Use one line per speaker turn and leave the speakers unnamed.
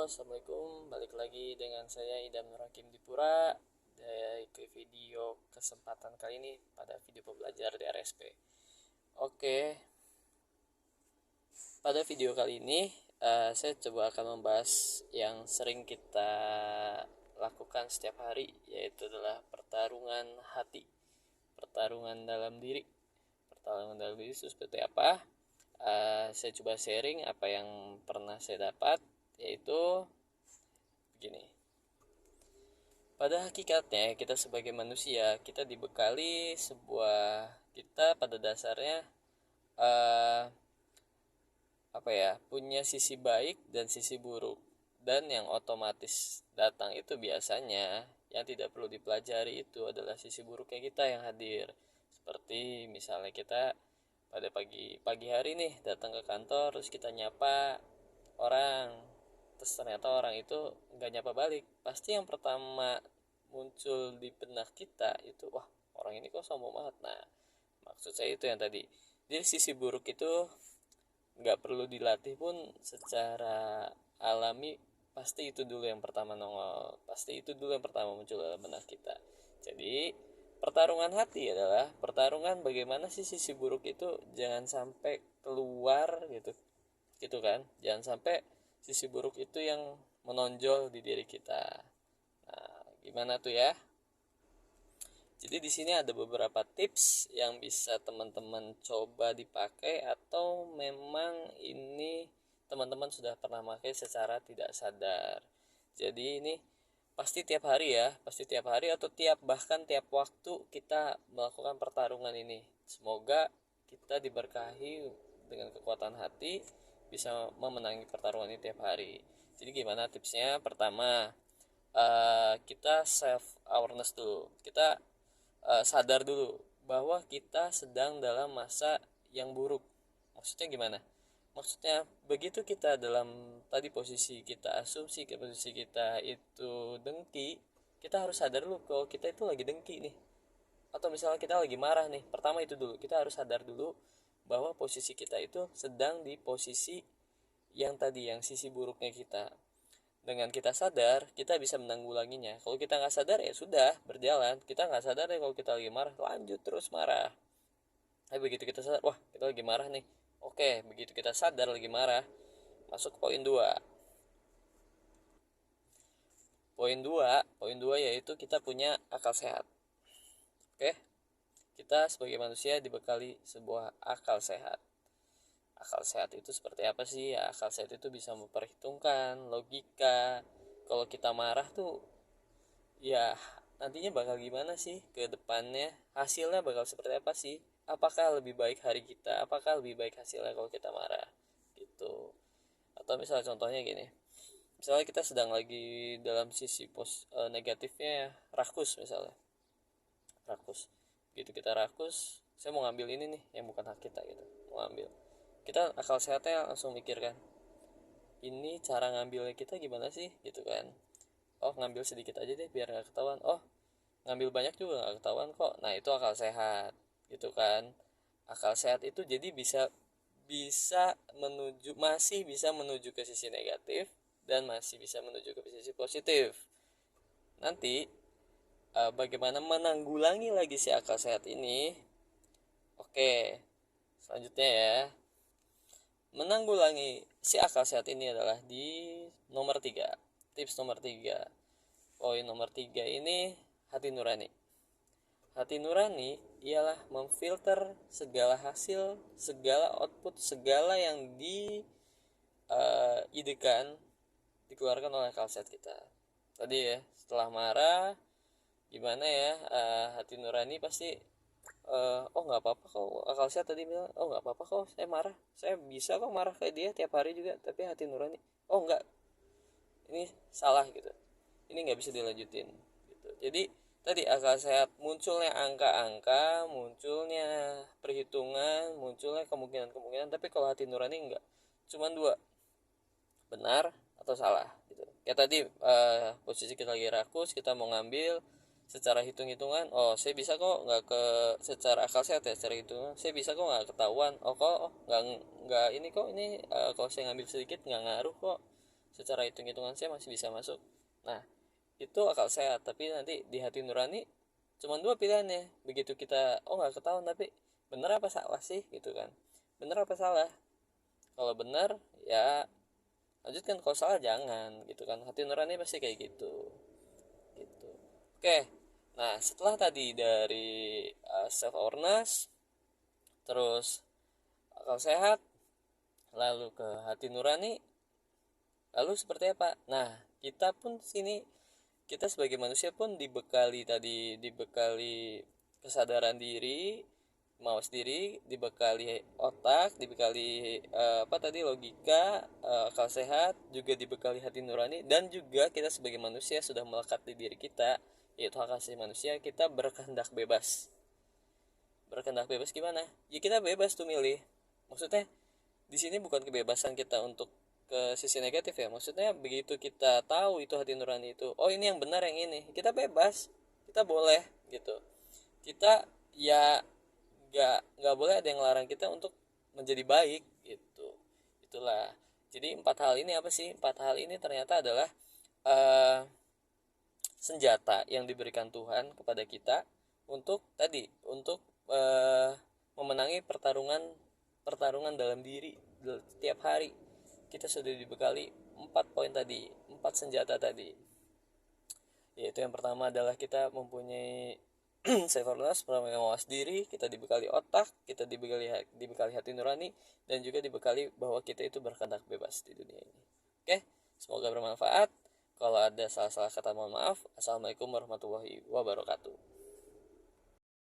Assalamualaikum. Balik lagi dengan saya Idam Nur Hakim Dipura ke video kesempatan kali ini pada video pembelajar di RSP. Oke, pada video kali ini saya coba akan membahas yang sering kita lakukan setiap hari, yaitu adalah pertarungan hati, pertarungan dalam diri. Pertarungan dalam diri itu seperti apa? Saya coba sharing apa yang pernah saya dapat, yaitu begini. Pada hakikatnya kita sebagai manusia, kita dibekali kita pada dasarnya punya sisi baik dan sisi buruk, dan yang otomatis datang itu biasanya yang tidak perlu dipelajari itu adalah sisi buruknya kita yang hadir. Seperti misalnya kita pada pagi hari nih datang ke kantor, terus kita nyapa orang, terus ternyata orang itu nggak nyapa balik. Pasti yang pertama muncul di benak kita itu, wah, orang ini kok sombong banget. Nah, maksud saya itu yang tadi. Jadi sisi buruk itu nggak perlu dilatih pun secara alami, pasti itu dulu yang pertama nongol, pasti itu dulu yang pertama muncul dalam benak kita. Jadi pertarungan hati adalah pertarungan bagaimana sih sisi buruk itu jangan sampai keluar gitu kan, jangan sampai sisi buruk itu yang menonjol di diri kita. Nah, gimana tuh ya? Jadi di sini ada beberapa tips yang bisa teman-teman coba dipakai, atau memang ini teman-teman sudah pernah pakai secara tidak sadar. Jadi ini pasti tiap hari atau bahkan tiap waktu kita melakukan pertarungan ini. Semoga kita diberkahi dengan kekuatan hati bisa memenangi pertarungan ini tiap hari. Jadi gimana tipsnya? Pertama, kita self awareness dulu. Kita sadar dulu bahwa kita sedang dalam masa yang buruk. Maksudnya gimana? Maksudnya begitu kita dalam posisi kita asumsi ke posisi kita itu dengki, kita harus sadar dulu kalau kita itu lagi dengki nih. Atau misalnya kita lagi marah nih. Pertama itu dulu, kita harus sadar dulu bahwa posisi kita itu sedang di posisi yang tadi, yang sisi buruknya kita. Dengan kita sadar, kita bisa menanggulanginya. Kalau kita nggak sadar, ya sudah, berjalan. Kita nggak sadar ya kalau kita lagi marah, lanjut terus marah. Tapi begitu kita sadar, wah, kita lagi marah nih. Oke, begitu kita sadar lagi marah, masuk ke poin 2. Poin 2 yaitu kita punya akal sehat. Oke. Kita sebagai manusia dibekali sebuah akal sehat. Akal sehat itu seperti apa sih? Ya, akal sehat itu bisa memperhitungkan logika. Kalau kita marah tuh, ya nantinya bakal gimana sih ke depannya? Hasilnya bakal seperti apa sih? Apakah lebih baik hari kita? Apakah lebih baik hasilnya kalau kita marah? Gitu. Atau misalnya contohnya gini. Misalnya kita sedang lagi dalam sisi negatifnya, rakus misalnya. Rakus. Begitu kita rakus, saya mau ngambil ini nih yang bukan hak kita gitu. Mau ngambil. Kita akal sehatnya langsung mikirkan, ini cara ngambilnya kita gimana sih gitu kan. Oh, ngambil sedikit aja deh biar gak ketahuan. Oh, ngambil banyak juga gak ketahuan kok. Nah, itu akal sehat gitu kan. Akal sehat itu jadi masih bisa menuju ke sisi negatif dan masih bisa menuju ke sisi positif. Nanti bagaimana menanggulangi lagi si akal sehat ini? Oke, selanjutnya ya, menanggulangi si akal sehat ini adalah di nomor 3. Tips nomor 3. Poin nomor 3 ini hati nurani. Hati nurani ialah memfilter segala hasil, segala output, segala yang idekan dikeluarkan oleh akal sehat kita. Tadi ya, setelah marah gimana ya, hati nurani pasti oh nggak apa-apa kok. Akal sehat tadi bilang, oh nggak apa-apa kok, saya marah, saya bisa kok marah kayak dia tiap hari juga. Tapi hati nurani, oh nggak, ini salah gitu, ini nggak bisa dilanjutin gitu. Jadi tadi akal sehat munculnya angka-angka, munculnya perhitungan, munculnya kemungkinan-kemungkinan. Tapi kalau hati nurani enggak, cuman 2, benar atau salah gitu. Kayak tadi posisi kita lagi rakus, kita mau ngambil, secara hitung-hitungan, oh saya bisa kok, nggak ke secara akal sehat ya, secara hitungan saya bisa kok, nggak ketahuan. Oh kok nggak ini kok, ini kalau saya ngambil sedikit nggak ngaruh kok, secara hitung-hitungan saya masih bisa masuk. Nah, itu akal sehat. Tapi nanti di hati nurani cuma dua pilihannya. Begitu kita nggak ketahuan, tapi bener apa salah sih gitu kan, bener apa salah. Kalau bener ya lanjutkan, kalau salah jangan gitu kan. Hati nurani pasti kayak gitu gitu. Oke, nah setelah tadi dari self awareness, terus akal sehat, lalu ke hati nurani, lalu seperti apa? Nah, kita pun sini, kita sebagai manusia pun dibekali kesadaran diri, mawas diri, dibekali otak, dibekali apa tadi, logika, akal sehat, juga dibekali hati nurani, dan juga kita sebagai manusia sudah melekat di diri kita, yaitu hak asasi manusia, kita berkehendak bebas. Berkehendak bebas gimana? Ya kita bebas tuh milih. Maksudnya di sini bukan kebebasan kita untuk ke sisi negatif ya. Maksudnya begitu kita tahu itu hati nurani itu, oh ini yang benar, yang ini, kita bebas, kita boleh gitu. Kita ya nggak boleh ada yang larang kita untuk menjadi baik gitu. Itulah. Jadi empat hal ini apa sih? Empat hal ini ternyata adalah uh, senjata yang diberikan Tuhan kepada kita untuk tadi, untuk memenangi pertarungan pertarungan dalam diri setiap hari. Kita sudah dibekali 4 poin tadi, 4 senjata tadi. Yaitu yang pertama adalah kita mempunyai self awareness, mawas diri, kita dibekali otak, kita dibekali hati nurani, dan juga dibekali bahwa kita itu berkehendak bebas di dunia ini. Oke, semoga bermanfaat. Kalau ada salah-salah kata mohon maaf. Assalamualaikum warahmatullahi wabarakatuh.